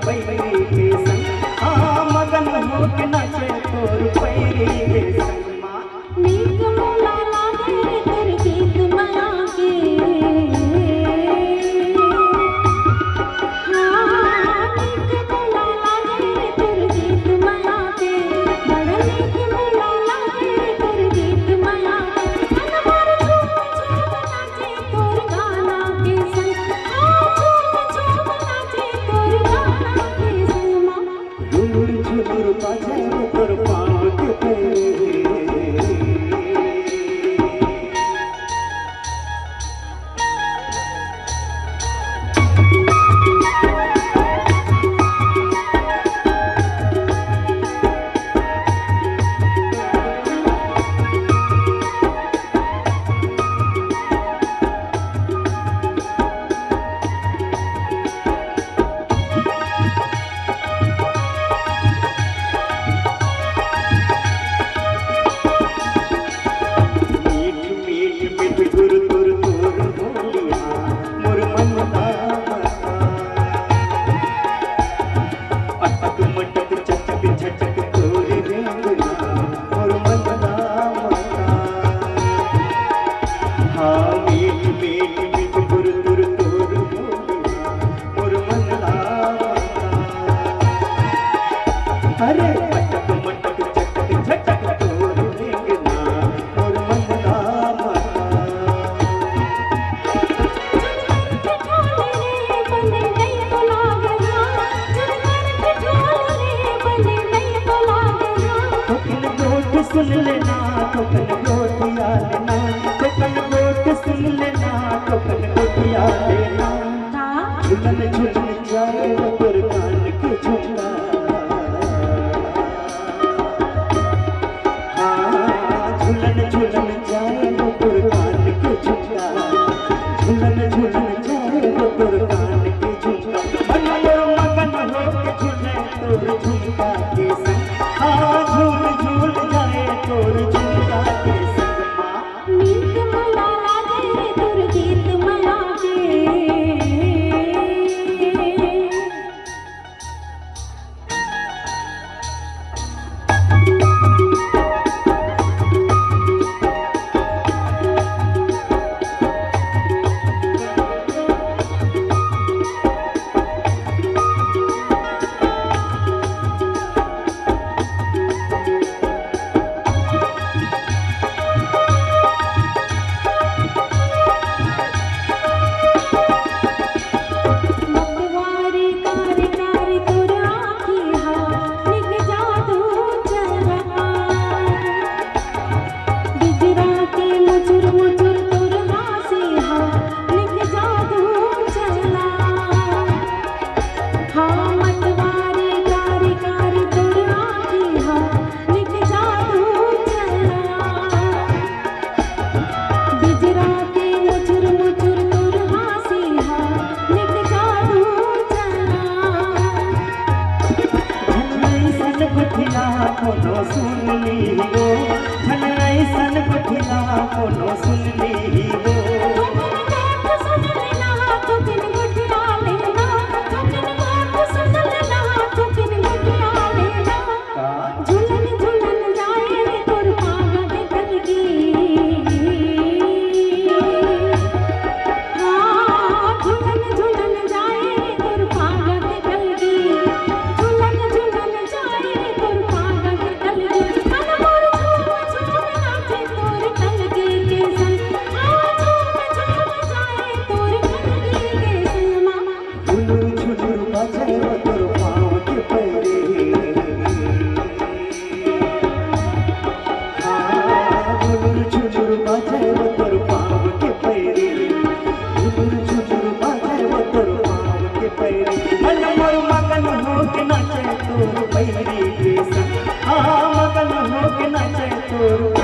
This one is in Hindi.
पैरी के संग हाँ मगन हो के नाचे तोर पैरी के संग माँ नीक मोला लागे तोर गीत माया के हाँ नीक मोला लागे तोर गीत माया के बड़ा नीक मोला लागे तोर गीत माया के मन मार झूम झूम नाचे तोर गाना के संग हाँ झूम झूम नाचे तोर गाना के संग माँ झुलुर झुलुर बाजे तोर पाँव के पैरी अरे पटक मटक चटक झटक तोर रेंगना मोर मंगला माता ठोकन गोट सुन लेना ठोकन गोटिया लेना ठोकन गोट सुन लेना ठोकन गोटिया लेना झुलन झुलन जाए तोर कान के झुमका झुलन झुलन जाए वो तोर कान के झुमका झुलन झुलन जाए वो तोर कान के झुमका मन मोर मगन हो के झूले तोर झुमका के संग हाँ झूल झूल जाए तोर झुमका के संग माँ नीक मोला लागे तोर गीत माया के कोनो सुन ली वो धन ऐसन गुठिला कोनो सुन ली वो सुन लेना तो किन गुठिया लेना सुन लेना तो किन गुठिया लेना झुलन झुलन जाए तोर पाग कल की हाँ झुलन झुलन जाए तोर पाग कल की झुलन झुलन जाए तोर पाग कल की मन मोर झूम झूम नाचे तोर कल के संग हाँ झूम झूम जाए तोर कल के संग मामा झुलुर झुलुर बाजे वो तोर पाँव के पैरी हाँ झुलुर झुलुर बाजे वो तोर पाँव के पैरी झुलुर झुलुर बाजे वो तोर पाँव के पैरी मन मोर मगन हो के नाचे तोर पैरी के संग हाँ मगन हो के नाचे तोर